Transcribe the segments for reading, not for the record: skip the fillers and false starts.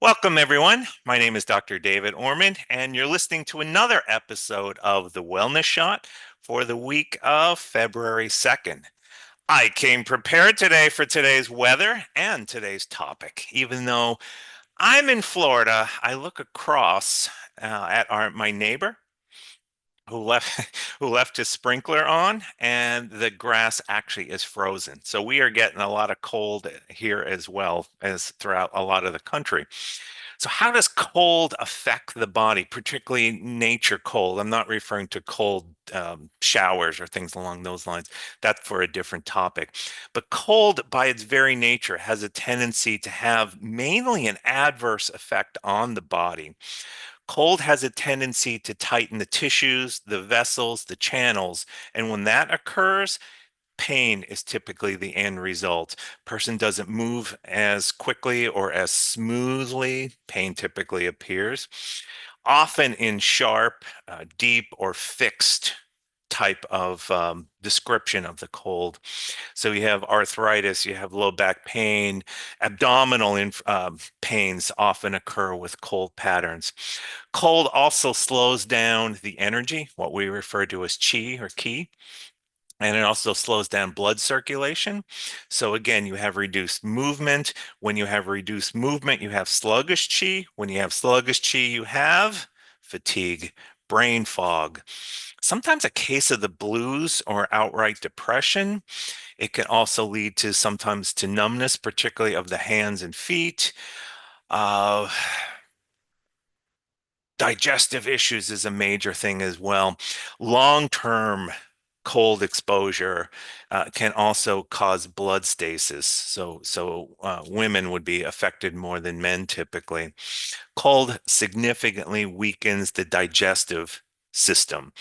Welcome, everyone. My name is Dr. David Ormond, and you're listening to another episode of The Wellness Shot for the week of February 2nd. I came prepared today for today's weather and today's topic. Even though I'm in Florida, I look across at my neighbor who left who left his sprinkler on, and the grass actually is frozen. So we are getting a lot of cold here as well as throughout a lot of the country. So how does cold affect the body, particularly nature cold? I'm not referring to cold showers or things along those lines. That's for a different topic. But cold, by its very nature, has a tendency to have mainly an adverse effect on the body. Cold has a tendency to tighten the tissues, the vessels, the channels, and when that occurs, pain is typically the end result. Person doesn't move as quickly or as smoothly. Pain typically appears, often in sharp, deep, or fixed type of description of the cold. So you have arthritis, you have low back pain, abdominal pains often occur with cold patterns. Cold also slows down the energy, what we refer to as chi or ki, and it also slows down blood circulation. So again, you have reduced movement. When you have reduced movement, you have sluggish chi. When you have sluggish chi, you have fatigue, brain fog, sometimes a case of the blues or outright depression. It can also lead to sometimes to numbness, particularly of the hands and feet. Uh, Digestive issues is a major thing as well. Long-term cold exposure can also cause blood stasis. So women would be affected more than men typically. Cold significantly weakens the digestive system.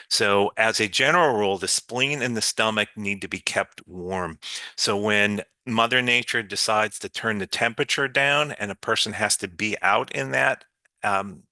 So as a general rule, the spleen and the stomach need to be kept warm. So when Mother Nature decides to turn the temperature down and a person has to be out in that um,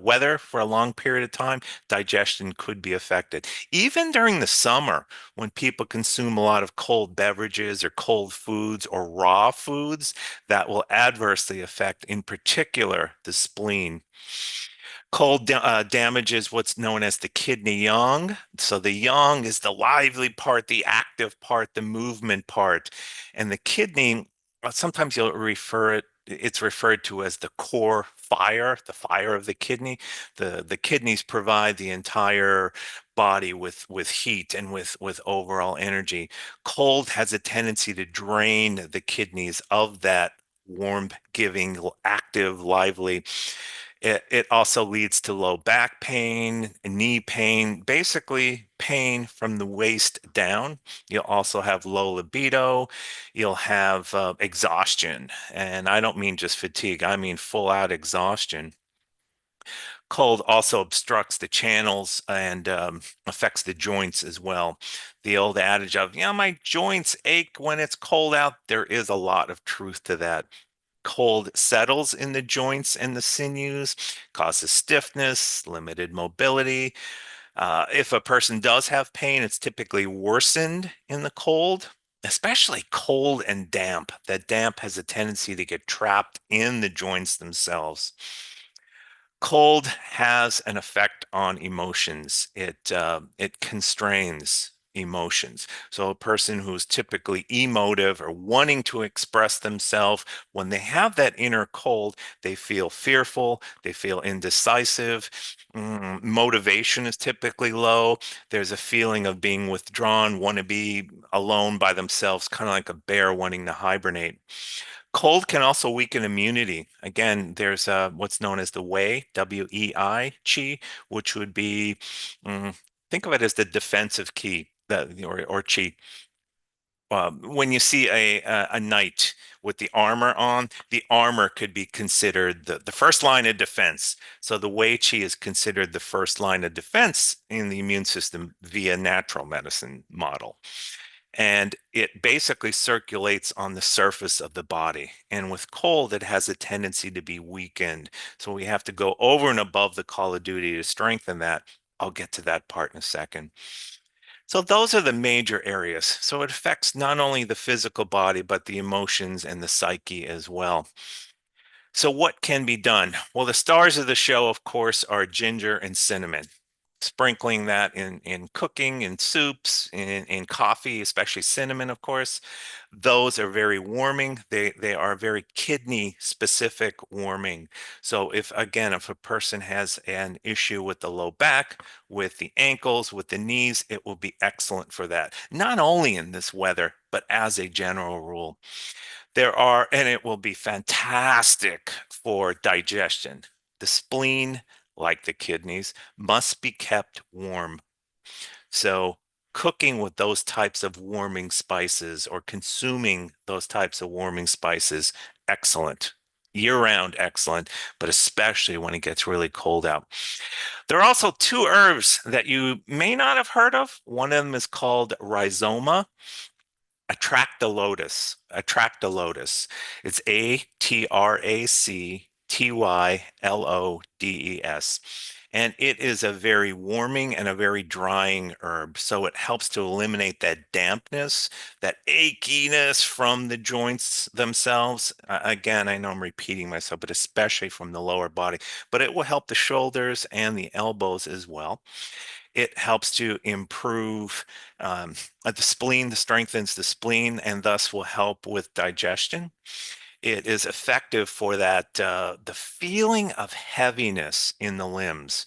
weather for a long period of time, digestion could be affected. Even during the summer, when people consume a lot of cold beverages or cold foods or raw foods, that will adversely affect, in particular, the spleen. Cold damages what's known as the kidney yang. So the yang is the lively part, the active part, the movement part. And the kidney, sometimes you'll it's referred to as the core fire, the fire of the kidney. The kidneys provide the entire body with heat and with overall energy. Cold has a tendency to drain the kidneys of that warmth giving, active, lively. It also leads to low back pain, knee pain, basically pain from the waist down. You'll also have low libido. You'll have exhaustion. And I don't mean just fatigue, I mean full out exhaustion. Cold also obstructs the channels and affects the joints as well. The old adage of, yeah, my joints ache when it's cold out, there is a lot of truth to that. Cold settles in the joints and the sinews, causes stiffness, limited mobility. If a person does have pain, it's typically worsened in the cold, especially cold and damp. That damp has a tendency to get trapped in the joints themselves. Cold has an effect on emotions. It constrains emotions. So a person who's typically emotive or wanting to express themselves, when they have that inner cold, they feel fearful, they feel indecisive. Motivation is typically low. There's a feeling of being withdrawn, want to be alone by themselves, kind of like a bear wanting to hibernate. Cold can also weaken immunity. Again, there's what's known as the Wei, W-E-I, chi, which would be, think of it as the defensive key, or chi. When you see a knight with the armor on, the armor could be considered the first line of defense. So the Wei Chi is considered the first line of defense in the immune system via natural medicine model. And it basically circulates on the surface of the body. And with cold, it has a tendency to be weakened. So we have to go over and above the call of duty to strengthen that. I'll get to that part in a second. So those are the major areas. So it affects not only the physical body, but the emotions and the psyche as well. So what can be done? Well, the stars of the show, of course, are ginger and cinnamon. Sprinkling that in cooking, in soups, in coffee, especially cinnamon, of course. Those are very warming. They are very kidney specific warming. So if again, if a person has an issue with the low back, with the ankles, with the knees, it will be excellent for that. Not only in this weather, but as a general rule. And it will be fantastic for digestion. The spleen, like the kidneys, must be kept warm. So, cooking with those types of warming spices or consuming those types of warming spices, excellent. Year round, excellent, but especially when it gets really cold out. There are also two herbs that you may not have heard of. One of them is called rhizoma. Atractalotus. It's Atractylodes. And it is a very warming and a very drying herb. So it helps to eliminate that dampness, that achiness from the joints themselves. Again, I know I'm repeating myself, but especially from the lower body. But it will help the shoulders and the elbows as well. It helps to improve the spleen, strengthens the spleen, and thus will help with digestion. It is effective for that, the feeling of heaviness in the limbs.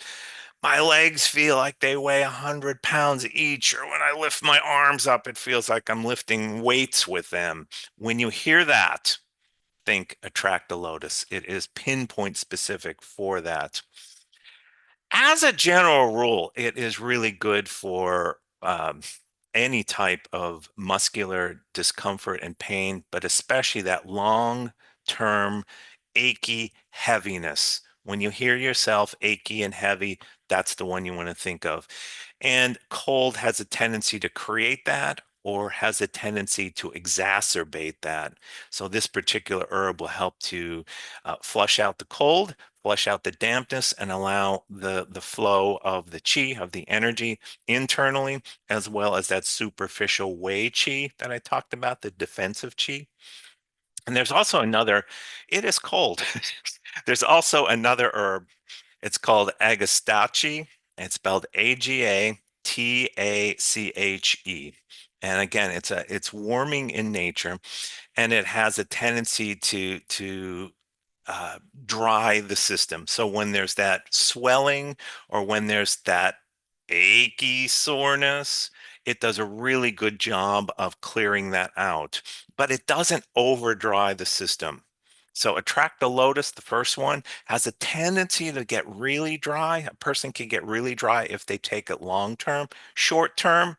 My legs feel like they weigh 100 pounds each, or when I lift my arms up, it feels like I'm lifting weights with them. When you hear that, think attract a lotus. It is pinpoint specific for that. As a general rule, it is really good for any type of muscular discomfort and pain, but especially that long-term achy heaviness. When you hear yourself achy and heavy, that's the one you want to think of. And cold has a tendency to create that or has a tendency to exacerbate that. So this particular herb will help to flush out the cold, flush out the dampness, and allow the flow of the chi, of the energy internally, as well as that superficial wei chi that I talked about, the defensive chi. And there's also another, it is cold. There's also another herb. It's called agastache. It's spelled Agatache. And again, it's warming in nature, and it has a tendency to uh, dry the system. So when there's that swelling or when there's that achy soreness, it does a really good job of clearing that out, but it doesn't over dry the system. So attract the lotus, the first one, has a tendency to get really dry. A person can get really dry if they take it long term. Short term,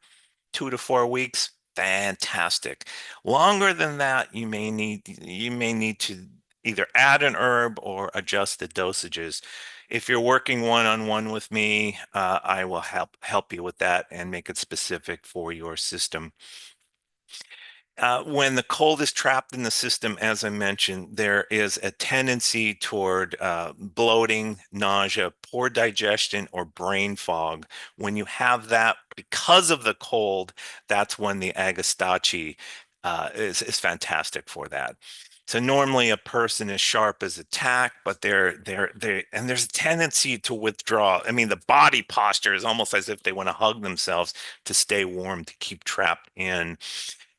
2 to 4 weeks, fantastic. Longer than that, you may need to either add an herb or adjust the dosages. If you're working one-on-one with me, I will help you with that and make it specific for your system. When the cold is trapped in the system, as I mentioned, there is a tendency toward bloating, nausea, poor digestion, or brain fog. When you have that because of the cold, that's when the agastache is fantastic for that. So normally a person is sharp as a tack, but and there's a tendency to withdraw. I mean, the body posture is almost as if they want to hug themselves to stay warm, to keep trapped in.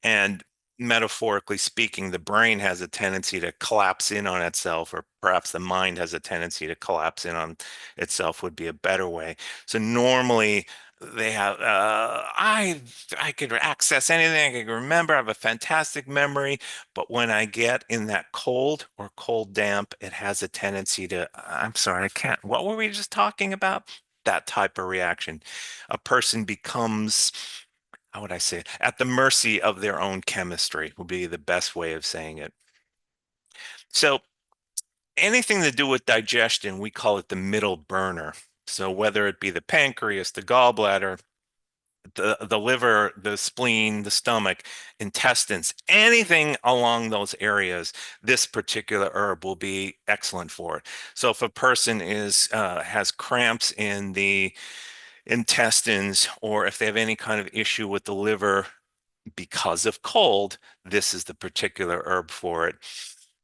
And metaphorically speaking, the brain has a tendency to collapse in on itself, or perhaps the mind has a tendency to collapse in on itself, would be a better way. So normally they have I could access anything, I could remember, I have a fantastic memory, but when I get in that cold or cold damp, it has a tendency to, I'm sorry, I can't, what were we just talking about? That type of reaction. A person becomes, how would I say it? At the mercy of their own chemistry would be the best way of saying it. So anything to do with digestion, we call it the middle burner. So whether it be the pancreas, the gallbladder, the liver, the spleen, the stomach, intestines, anything along those areas, this particular herb will be excellent for it. So if a person has cramps in the intestines, or if they have any kind of issue with the liver, because of cold, this is the particular herb for it.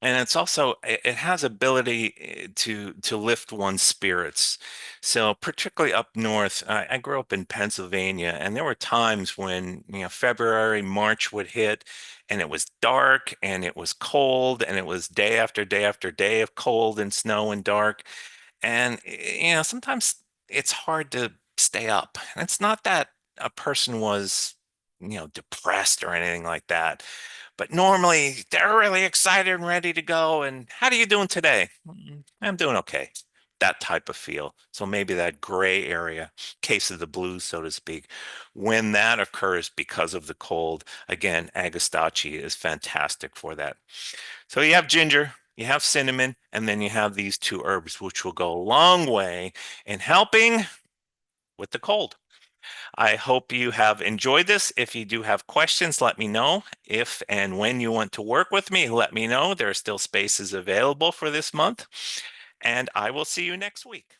And it's also it has ability to lift one's spirits. So particularly up north, I grew up in Pennsylvania, and there were times when, February, March would hit, and it was dark and it was cold, and it was day after day after day of cold and snow and dark. And sometimes it's hard to stay up. And it's not that a person was, depressed or anything like that. But normally they're really excited and ready to go. And how are you doing today? I'm doing okay." That type of feel. So maybe that gray area, case of the blues, so to speak. When that occurs because of the cold, again, Agastache is fantastic for that. So you have ginger, you have cinnamon, and then you have these two herbs, which will go a long way in helping with the cold. I hope you have enjoyed this. If you do have questions, let me know. If and when you want to work with me, let me know. There are still spaces available for this month, and I will see you next week.